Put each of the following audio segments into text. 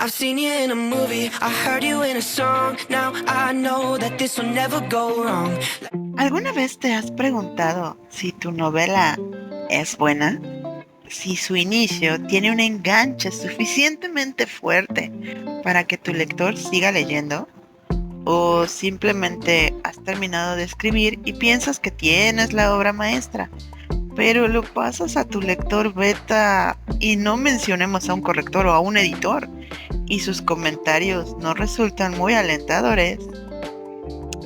I've seen you in a movie, I heard you in a song. Now I know that this will never go wrong. ¿Alguna vez te has preguntado si tu novela es buena? Si su inicio tiene un enganche suficientemente fuerte para que tu lector siga leyendo? ¿O simplemente has terminado de escribir y piensas que tienes la obra maestra, pero lo pasas a tu lector beta y no mencionemos a un corrector o a un editor y sus comentarios no resultan muy alentadores?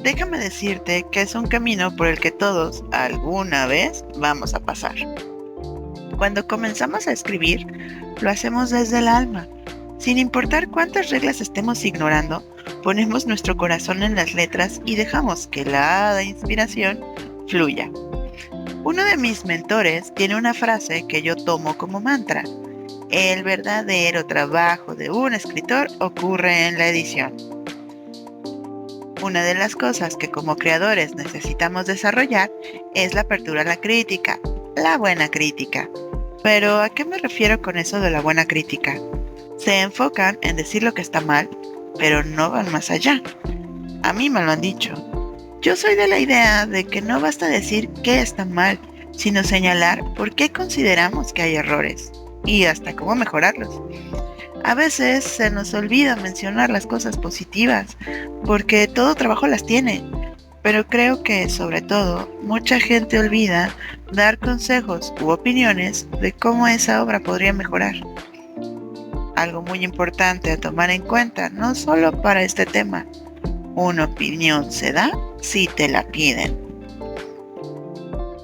Déjame decirte que es un camino por el que todos alguna vez vamos a pasar. Cuando comenzamos a escribir, lo hacemos desde el alma. Sin importar cuántas reglas estemos ignorando, ponemos nuestro corazón en las letras y dejamos que la hada inspiración fluya. Uno de mis mentores tiene una frase que yo tomo como mantra: el verdadero trabajo de un escritor ocurre en la edición. Una de las cosas que como creadores necesitamos desarrollar es la apertura a la crítica, la buena crítica. Pero ¿a qué me refiero con eso de la buena crítica? Se enfocan en decir lo que está mal, pero no van más allá. A mí me lo han dicho. Yo soy de la idea de que no basta decir qué está mal, sino señalar por qué consideramos que hay errores y hasta cómo mejorarlos. A veces se nos olvida mencionar las cosas positivas, porque todo trabajo las tiene, pero creo que, sobre todo, mucha gente olvida dar consejos u opiniones de cómo esa obra podría mejorar. Algo muy importante a tomar en cuenta, no solo para este tema: una opinión se da si te la piden.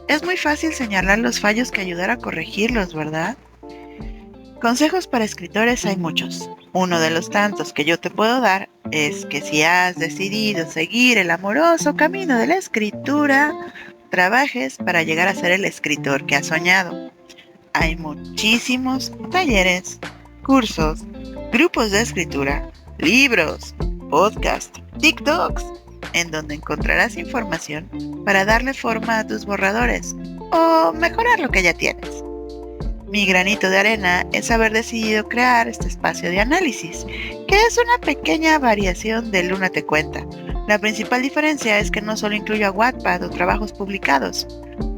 Es muy fácil señalar los fallos que ayudar a corregirlos, ¿verdad? Consejos para escritores hay muchos. Uno de los tantos que yo te puedo dar es que si has decidido seguir el amoroso camino de la escritura, trabajes para llegar a ser el escritor que has soñado. Hay muchísimos talleres, cursos, grupos de escritura, libros, podcasts, TikToks, en donde encontrarás información para darle forma a tus borradores o mejorar lo que ya tienes. Mi granito de arena es haber decidido crear este espacio de análisis, que es una pequeña variación de Luna Te Cuenta. La principal diferencia es que no solo incluyo a Wattpad o trabajos publicados.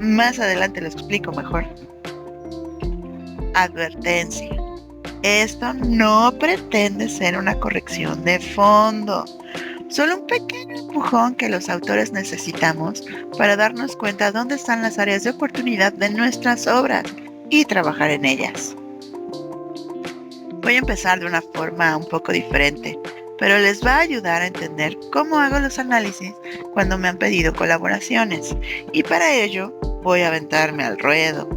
Más adelante lo explico mejor. Advertencia: esto no pretende ser una corrección de fondo, solo un pequeño empujón que los autores necesitamos para darnos cuenta dónde están las áreas de oportunidad de nuestras obras y trabajar en ellas. Voy a empezar de una forma un poco diferente, pero les va a ayudar a entender cómo hago los análisis cuando me han pedido colaboraciones, y para ello voy a aventarme al ruedo.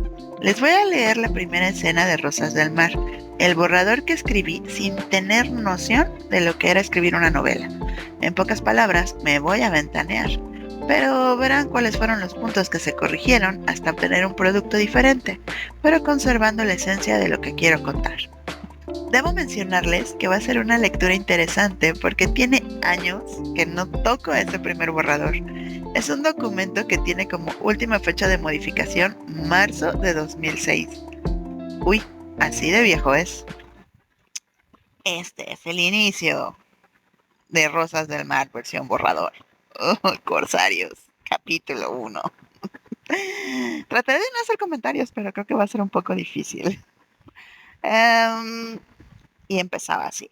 Les voy a leer la primera escena de Rosas del Mar, el borrador que escribí sin tener noción de lo que era escribir una novela. En pocas palabras, me voy a ventanear, pero verán cuáles fueron los puntos que se corrigieron hasta obtener un producto diferente, pero conservando la esencia de lo que quiero contar. Debo mencionarles que va a ser una lectura interesante porque tiene años que no toco ese primer borrador. Es un documento que tiene como última fecha de modificación marzo de 2006. Uy, así de viejo es. Este es el inicio de Rosas del Mar versión borrador. Corsarios, capítulo 1. Trataré de no hacer comentarios, pero creo que va a ser un poco difícil. Y empezaba así.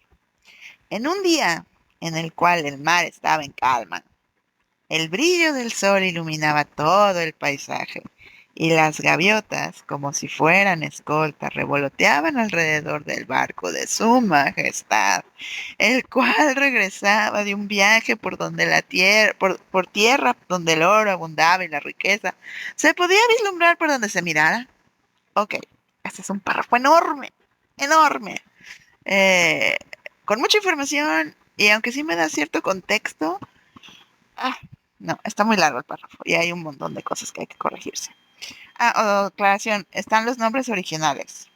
En un día en el cual el mar estaba en calma, el brillo del sol iluminaba todo el paisaje y las gaviotas, como si fueran escoltas, revoloteaban alrededor del barco de su majestad, el cual regresaba de un viaje por donde la tierra, por tierra donde el oro abundaba y la riqueza se podía vislumbrar por donde se mirara. Ok, este es un párrafo enorme, enorme, eh, con mucha información, y aunque sí me da cierto contexto, ah, no, está muy largo el párrafo y hay un montón de cosas que hay que corregirse. Aclaración, están los nombres originales,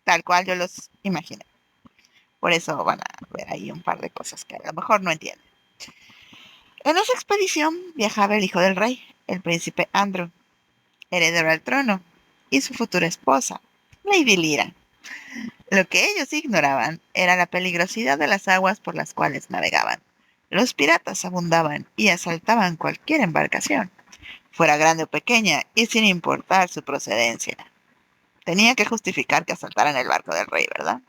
tal cual yo los imaginé. Por eso van a ver ahí un par de cosas que a lo mejor no entienden. En esa expedición viajaba el hijo del rey, el príncipe Andrew, heredero al trono, y su futura esposa, Lady Lyra. Lo que ellos ignoraban era la peligrosidad de las aguas por las cuales navegaban. Los piratas abundaban y asaltaban cualquier embarcación, fuera grande o pequeña, y sin importar su procedencia. Tenía que justificar que asaltaran el barco del rey, ¿verdad?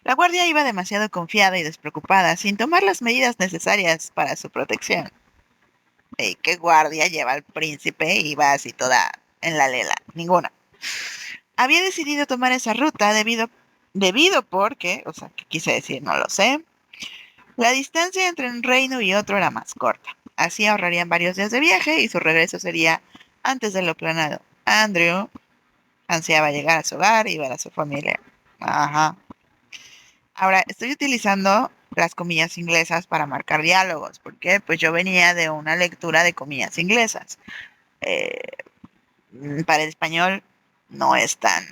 La guardia iba demasiado confiada y despreocupada, sin tomar las medidas necesarias para su protección. ¿Y qué guardia lleva al príncipe y va así toda en la lela? Ninguna. Había decidido tomar esa ruta debido porque, o sea, ¿qué quise decir? No lo sé. La distancia entre un reino y otro era más corta. Así ahorrarían varios días de viaje y su regreso sería antes de lo planeado. Andrew ansiaba llegar a su hogar y ver a su familia. Ajá. Ahora, estoy utilizando las comillas inglesas para marcar diálogos, porque pues yo venía de una lectura de comillas inglesas. Eh, para el español no es tan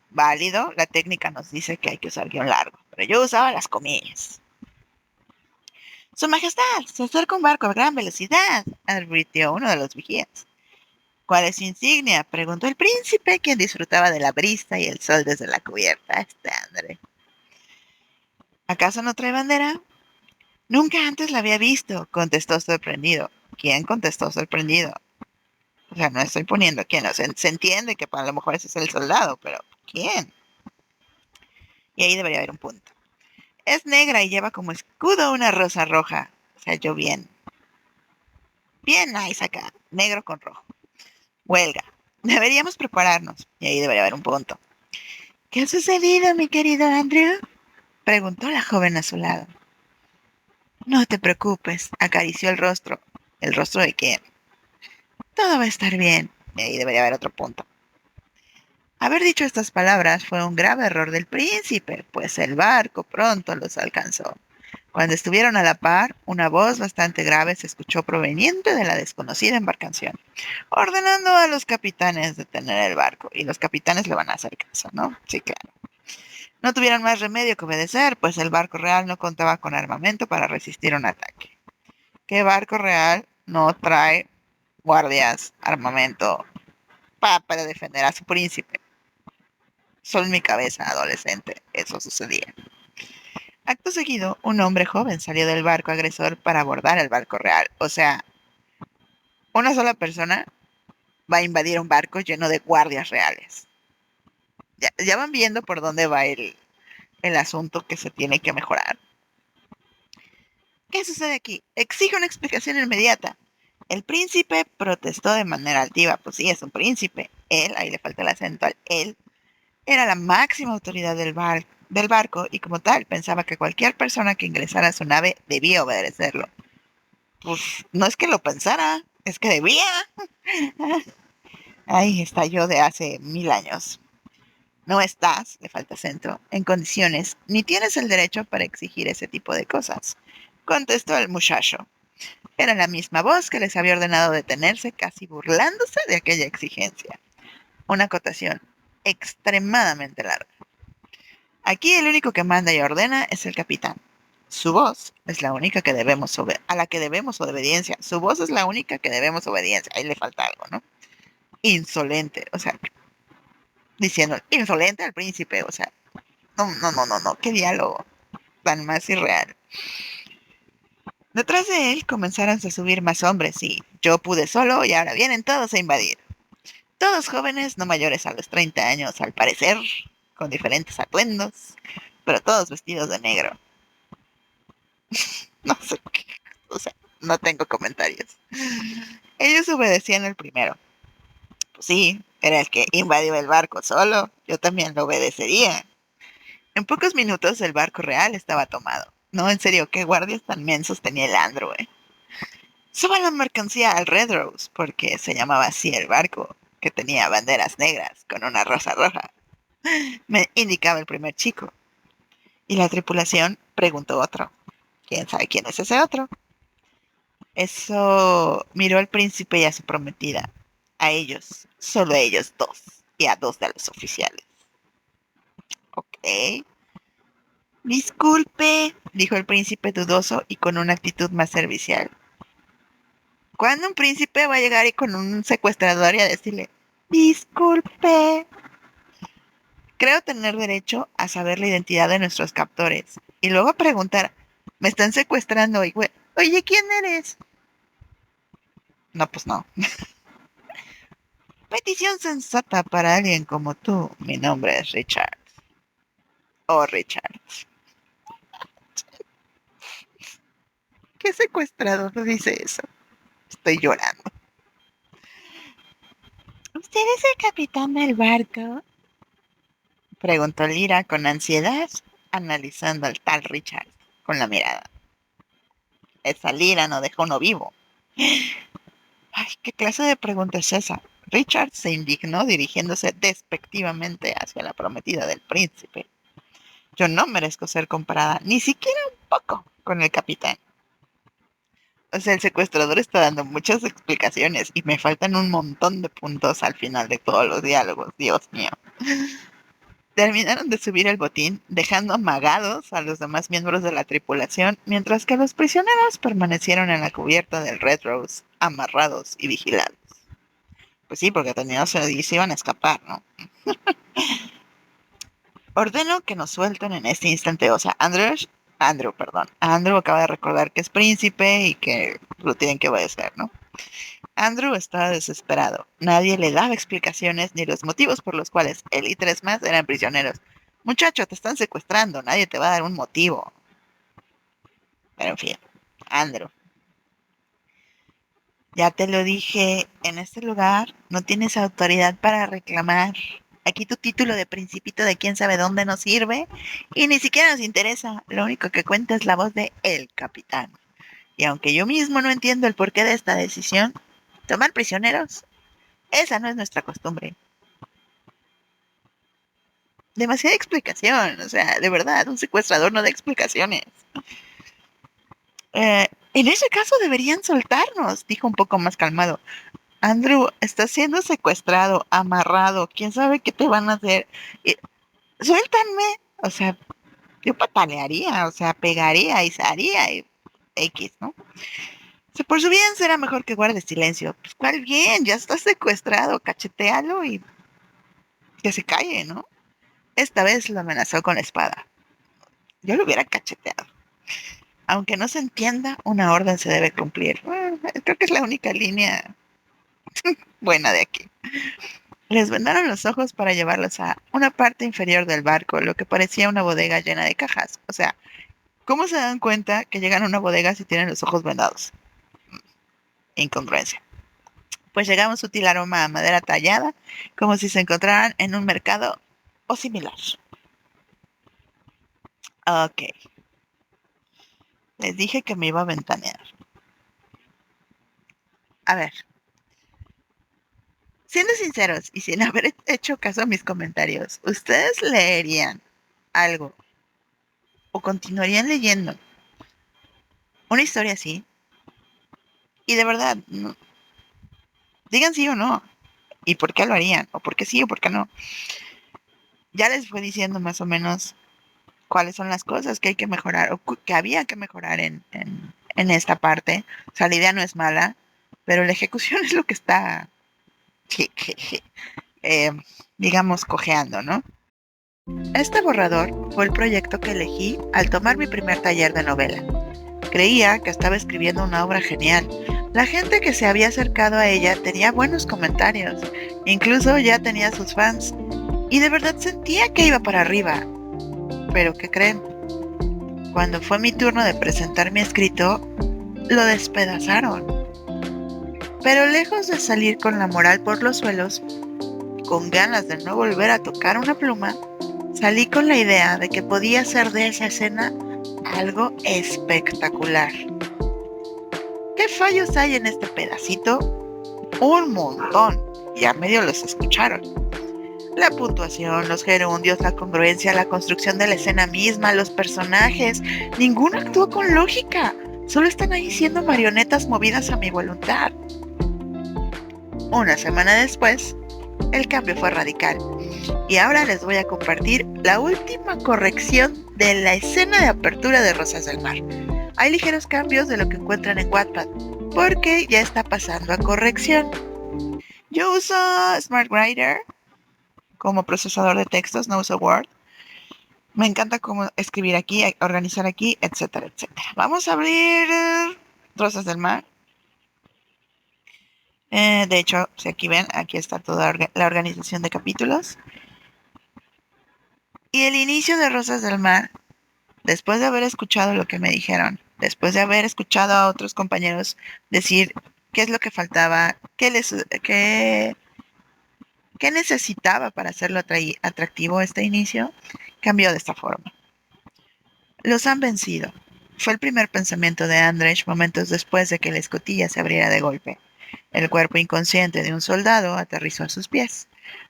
válido. La técnica nos dice que hay que usar guión largo, pero yo usaba las comillas. Su Majestad, se acerca un barco a gran velocidad, advirtió uno de los vigías. ¿Cuál es su insignia? Preguntó el príncipe, quien disfrutaba de la brisa y el sol desde la cubierta. André. ¿Acaso no trae bandera? Nunca antes la había visto, contestó sorprendido. ¿Quién contestó sorprendido? O sea, no estoy poniendo quién, o sea, se entiende que a lo mejor ese es el soldado, pero ¿quién? Y ahí debería haber un punto. Es negra y lleva como escudo una rosa roja. O sea, yo bien. Bien nice acá, negro con rojo. Huelga. Deberíamos prepararnos. Y ahí debería haber un punto. ¿Qué ha sucedido, mi querido Andrew? Preguntó la joven a su lado. No te preocupes, acarició el rostro. ¿El rostro de quién? Todo va a estar bien. Y ahí debería haber otro punto. Haber dicho estas palabras fue un grave error del príncipe, pues el barco pronto los alcanzó. Cuando estuvieron a la par, una voz bastante grave se escuchó proveniente de la desconocida embarcación, ordenando a los capitanes detener el barco. Y los capitanes le van a hacer caso, ¿no? Sí, claro. No tuvieron más remedio que obedecer, pues el barco real no contaba con armamento para resistir un ataque. ¿Qué barco real no trae guardias, armamento para defender a su príncipe? Solo en mi cabeza adolescente eso sucedía. Acto seguido, un hombre joven salió del barco agresor para abordar el barco real. O sea, una sola persona va a invadir un barco lleno de guardias reales. Ya van viendo por dónde va el asunto que se tiene que mejorar. ¿Qué sucede aquí? Exige una explicación inmediata. El príncipe protestó de manera altiva. Pues sí, es un príncipe. Él, ahí le falta el acento al él, era la máxima autoridad del barco y como tal pensaba que cualquier persona que ingresara a su nave debía obedecerlo. Pues no es que lo pensara, es que debía. Ahí está yo de hace 1000 años. No estás, le falta acento, en condiciones, ni tienes el derecho para exigir ese tipo de cosas, contestó el muchacho. Era la misma voz que les había ordenado detenerse, casi burlándose de aquella exigencia. Una acotación extremadamente larga. Aquí el único que manda y ordena es el capitán. Su voz es la única que debemos a la que debemos obediencia. Su voz es la única que debemos obediencia. Ahí le falta algo, ¿no? Insolente, o sea, diciendo insolente al príncipe, o sea, no, qué diálogo tan más irreal. Detrás de él comenzaron a subir más hombres y yo pude solo y ahora vienen todos a invadir. Todos jóvenes, no mayores a los 30 años al parecer, con diferentes atuendos, pero todos vestidos de negro. No sé qué, o sea, no tengo comentarios. Ellos obedecían el primero. Pues sí, era el que invadió el barco solo, yo también lo obedecería. En pocos minutos el barco real estaba tomado. No, en serio, qué guardias tan mensos tenía el Andrew, eh. Suban la mercancía al Red Rose, porque se llamaba así el barco, que tenía banderas negras con una rosa roja. Me indicaba el primer chico. ¿Y la tripulación? Preguntó otro. ¿Quién sabe quién es ese otro? Eso miró al príncipe y a su prometida. A ellos, solo a ellos dos, y a dos de los oficiales. Ok. Disculpe, dijo el príncipe dudoso y con una actitud más servicial. ¿Cuándo un príncipe va a llegar y con un secuestrador y a decirle, disculpe? Creo tener derecho a saber la identidad de nuestros captores y luego preguntar, me están secuestrando y oye, ¿quién eres? No, pues no. Petición sensata para alguien como tú. Mi nombre es Richard. Oh, Richard. ¿Qué secuestrador dice eso? Estoy llorando. ¿Usted es el capitán del barco? Preguntó Lyra con ansiedad, analizando al tal Richard con la mirada. Esa Lyra no dejó uno vivo. Ay, ¿qué clase de pregunta es esa? Richard se indignó dirigiéndose despectivamente hacia la prometida del príncipe. Yo no merezco ser comparada, ni siquiera un poco, con el capitán. O sea, el secuestrador está dando muchas explicaciones y me faltan un montón de puntos al final de todos los diálogos, Dios mío. Terminaron de subir el botín, dejando amagados a los demás miembros de la tripulación, mientras que los prisioneros permanecieron en la cubierta del Red Rose, amarrados y vigilados. Pues sí, porque se iban a escapar, ¿no? Ordeno que nos suelten en este instante. O sea, Andrew acaba de recordar que es príncipe y que lo tienen que obedecer, ¿no? Andrew estaba desesperado. Nadie le daba explicaciones ni los motivos por los cuales él y tres más eran prisioneros. Muchacho, te están secuestrando, nadie te va a dar un motivo. Pero en fin, Andrew. Ya te lo dije, en este lugar no tienes autoridad para reclamar. Aquí tu título de principito de quién sabe dónde nos sirve y ni siquiera nos interesa. Lo único que cuenta es la voz de el capitán. Y aunque yo mismo no entiendo el porqué de esta decisión, tomar prisioneros, esa no es nuestra costumbre. Demasiada explicación, o sea, de verdad, un secuestrador no da explicaciones. En ese caso deberían soltarnos, dijo un poco más calmado. Andrew, estás siendo secuestrado, amarrado, quién sabe qué te van a hacer. Suéltanme, o sea, yo patalearía, o sea, pegaría y se haría y X, ¿no? O sea, por su bien será mejor que guarde silencio. Pues cuál bien, ya está secuestrado, cachetealo y que se calle, ¿no? Esta vez lo amenazó con la espada. Yo lo hubiera cacheteado. Aunque no se entienda, una orden se debe cumplir. Bueno, creo que es la única línea buena de aquí. Les vendaron los ojos para llevarlos a una parte inferior del barco, lo que parecía una bodega llena de cajas. O sea, ¿cómo se dan cuenta que llegan a una bodega si tienen los ojos vendados? Incongruencia. Pues llegaba un sutil aroma a madera tallada, como si se encontraran en un mercado o similar. Ok. Les dije que me iba a ventanear. A ver. Siendo sinceros y sin haber hecho caso a mis comentarios, ¿ustedes leerían algo o continuarían leyendo una historia así? Y de verdad, no, digan sí o no. ¿Y por qué lo harían? ¿O por qué sí o por qué no? Ya les fui diciendo más o menos cuáles son las cosas que hay que mejorar o que había que mejorar en esta parte. O sea, la idea no es mala, pero la ejecución es lo que está, eh, digamos, cojeando, ¿no? Este borrador fue el proyecto que elegí al tomar mi primer taller de novela. Creía que estaba escribiendo una obra genial. La gente que se había acercado a ella tenía buenos comentarios, incluso ya tenía sus fans, y de verdad sentía que iba para arriba. Pero ¿qué creen? Cuando fue mi turno de presentar mi escrito, lo despedazaron. Pero lejos de salir con la moral por los suelos, con ganas de no volver a tocar una pluma, salí con la idea de que podía hacer de esa escena algo espectacular. ¿Qué fallos hay en este pedacito? Un montón. Ya medio los escucharon. La puntuación, los gerundios, la congruencia, la construcción de la escena misma, los personajes. Ninguno actuó con lógica. Solo están ahí siendo marionetas movidas a mi voluntad. Una semana después, el cambio fue radical. Y ahora les voy a compartir la última corrección de la escena de apertura de Rosas del Mar. Hay ligeros cambios de lo que encuentran en Wattpad, porque ya está pasando a corrección. Yo uso SmartWriter como procesador de textos, no uso Word. Me encanta cómo escribir aquí, organizar aquí, etcétera, etcétera. Vamos a abrir Rosas del Mar. De hecho, si aquí ven, aquí está toda la organización de capítulos. Y el inicio de Rosas del Mar, después de haber escuchado lo que me dijeron, después de haber escuchado a otros compañeros decir qué es lo que faltaba, qué necesitaba para hacerlo atractivo este inicio, cambió de esta forma. Los han vencido. Fue el primer pensamiento de Andrzej momentos después de que la escotilla se abriera de golpe. El cuerpo inconsciente de un soldado aterrizó a sus pies.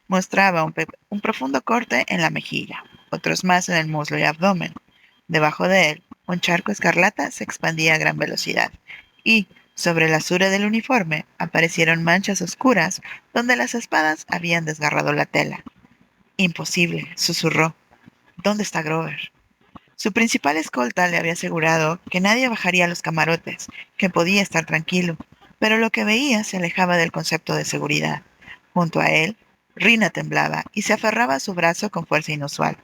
Mostraba un profundo corte en la mejilla, otros más en el muslo y abdomen. Debajo de él, un charco escarlata se expandía a gran velocidad, y, sobre la azura del uniforme, aparecieron manchas oscuras donde las espadas habían desgarrado la tela. Imposible, susurró. ¿Dónde está Grover? Su principal escolta le había asegurado que nadie bajaría a los camarotes, que podía estar tranquilo, pero lo que veía se alejaba del concepto de seguridad. Junto a él, Rina temblaba y se aferraba a su brazo con fuerza inusual.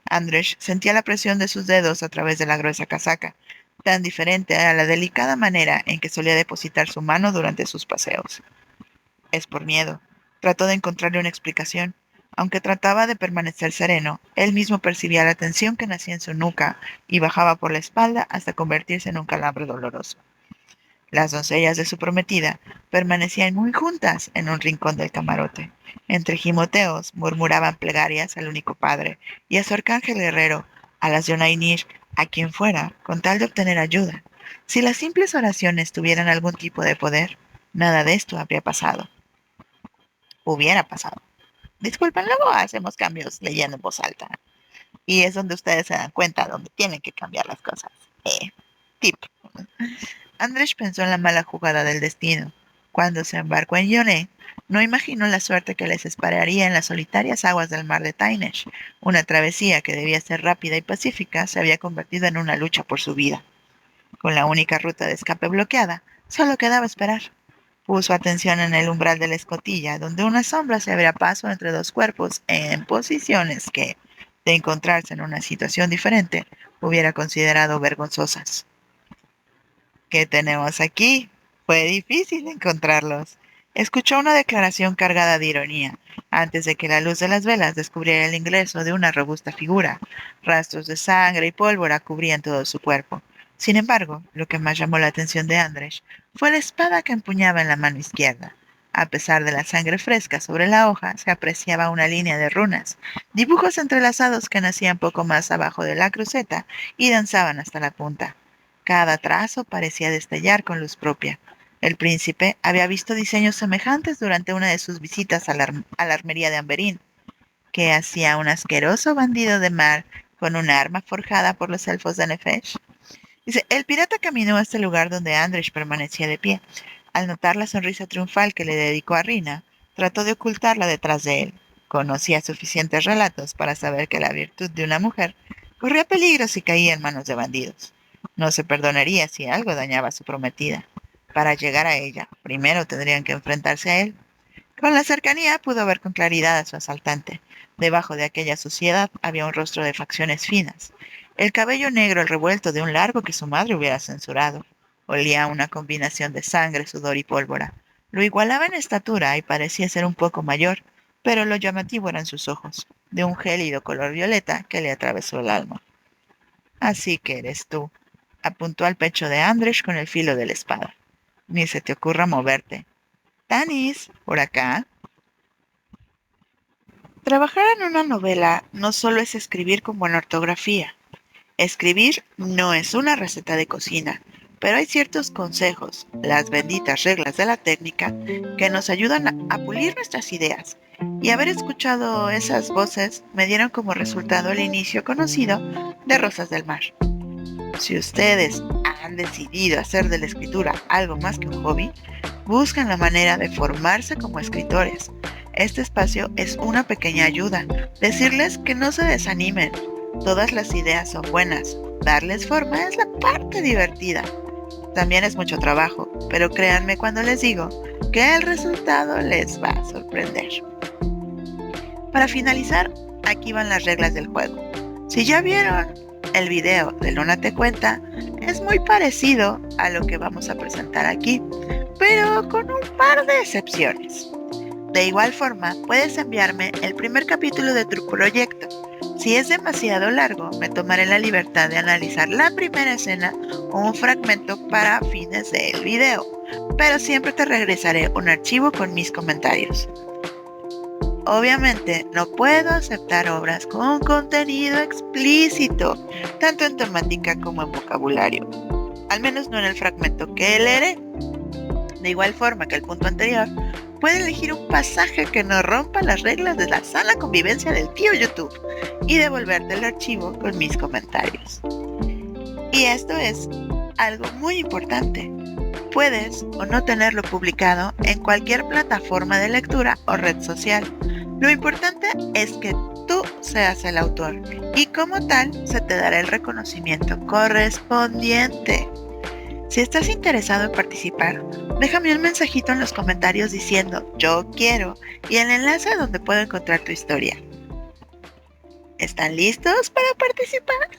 Andrzej sentía la presión de sus dedos a través de la gruesa casaca, tan diferente a la delicada manera en que solía depositar su mano durante sus paseos. Es por miedo. Trató de encontrarle una explicación. Aunque trataba de permanecer sereno, él mismo percibía la tensión que nacía en su nuca y bajaba por la espalda hasta convertirse en un calambre doloroso. Las doncellas de su prometida permanecían muy juntas en un rincón del camarote. Entre gimoteos murmuraban plegarias al único padre y a su arcángel guerrero, a las de Onainir, a quien fuera, con tal de obtener ayuda. Si las simples oraciones tuvieran algún tipo de poder, nada de esto habría pasado. Hubiera pasado. Disculpen, luego hacemos cambios leyendo en voz alta. Y es donde ustedes se dan cuenta, donde tienen que cambiar las cosas. Tip. Andrzej pensó en la mala jugada del destino. Cuando se embarcó en Yone, no imaginó la suerte que les esperaría en las solitarias aguas del mar de Tynesh. Una travesía que debía ser rápida y pacífica se había convertido en una lucha por su vida. Con la única ruta de escape bloqueada, solo quedaba esperar. Puso atención en el umbral de la escotilla, donde una sombra se abría paso entre dos cuerpos en posiciones que, de encontrarse en una situación diferente, hubiera considerado vergonzosas. ¿Qué tenemos aquí? Fue difícil encontrarlos. Escuchó una declaración cargada de ironía, antes de que la luz de las velas descubriera el ingreso de una robusta figura. Rastros de sangre y pólvora cubrían todo su cuerpo. Sin embargo, lo que más llamó la atención de Andrzej fue la espada que empuñaba en la mano izquierda. A pesar de la sangre fresca sobre la hoja, se apreciaba una línea de runas, dibujos entrelazados que nacían poco más abajo de la cruceta y danzaban hasta la punta. Cada trazo parecía destellar con luz propia. El príncipe había visto diseños semejantes durante una de sus visitas a la armería de Amberín. ¿Qué hacía un asqueroso bandido de mar con un arma forjada por los elfos de Nefesh? Dice, el pirata caminó hasta el lugar donde Andrzej permanecía de pie. Al notar la sonrisa triunfal que le dedicó a Rina, trató de ocultarla detrás de él. Conocía suficientes relatos para saber que la virtud de una mujer corría peligro si caía en manos de bandidos. No se perdonaría si algo dañaba a su prometida. Para llegar a ella, primero tendrían que enfrentarse a él. Con la cercanía pudo ver con claridad a su asaltante. Debajo de aquella suciedad había un rostro de facciones finas. El cabello negro revuelto de un largo que su madre hubiera censurado. Olía a una combinación de sangre, sudor y pólvora. Lo igualaba en estatura y parecía ser un poco mayor, pero lo llamativo eran sus ojos, de un gélido color violeta que le atravesó el alma. Así que eres tú, apuntó al pecho de Andrzej con el filo de la espada. Ni se te ocurra moverte. Tanis, por acá. Trabajar en una novela no solo es escribir con buena ortografía. Escribir no es una receta de cocina, pero hay ciertos consejos, las benditas reglas de la técnica, que nos ayudan a pulir nuestras ideas. Y haber escuchado esas voces me dieron como resultado el inicio conocido de Rosas del Mar. Si ustedes han decidido hacer de la escritura algo más que un hobby, buscan la manera de formarse como escritores. Este espacio es una pequeña ayuda. Decirles que no se desanimen. Todas las ideas son buenas. Darles forma es la parte divertida. También es mucho trabajo, pero créanme cuando les digo que el resultado les va a sorprender. Para finalizar, aquí van las reglas del juego. Si ya vieron el video de Luna te cuenta, es muy parecido a lo que vamos a presentar aquí, pero con un par de excepciones. De igual forma, puedes enviarme el primer capítulo de tu proyecto. Si es demasiado largo, me tomaré la libertad de analizar la primera escena o un fragmento para fines del video, pero siempre te regresaré un archivo con mis comentarios. Obviamente, no puedo aceptar obras con contenido explícito, tanto en temática como en vocabulario, al menos no en el fragmento que leeré. De igual forma que el punto anterior, puede elegir un pasaje que no rompa las reglas de la sana convivencia del tío YouTube y devolverte el archivo con mis comentarios. Y esto es algo muy importante. Puedes o no tenerlo publicado en cualquier plataforma de lectura o red social. Lo importante es que tú seas el autor y como tal se te dará el reconocimiento correspondiente. Si estás interesado en participar, déjame un mensajito en los comentarios diciendo yo quiero y el enlace donde puedo encontrar tu historia. ¿Están listos para participar?